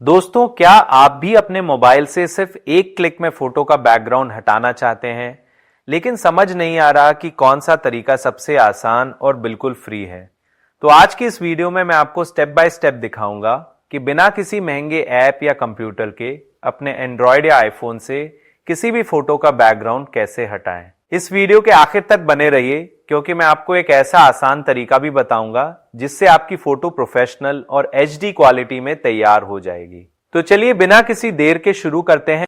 दोस्तों, क्या आप भी अपने मोबाइल से सिर्फ एक क्लिक में फोटो का बैकग्राउंड हटाना चाहते हैं, लेकिन समझ नहीं आ रहा कि कौन सा तरीका सबसे आसान और बिल्कुल फ्री है? तो आज की इस वीडियो में मैं आपको स्टेप बाय स्टेप दिखाऊंगा कि बिना किसी महंगे ऐप या कंप्यूटर के अपने एंड्रॉयड या आईफोन से किसी भी फोटो का बैकग्राउंड कैसे हटाएं। इस वीडियो के आखिर तक बने रहिए, क्योंकि मैं आपको एक ऐसा आसान तरीका भी बताऊंगा जिससे आपकी फोटो प्रोफेशनल और एचडी क्वालिटी में तैयार हो जाएगी। तो चलिए बिना किसी देर के शुरू करते हैं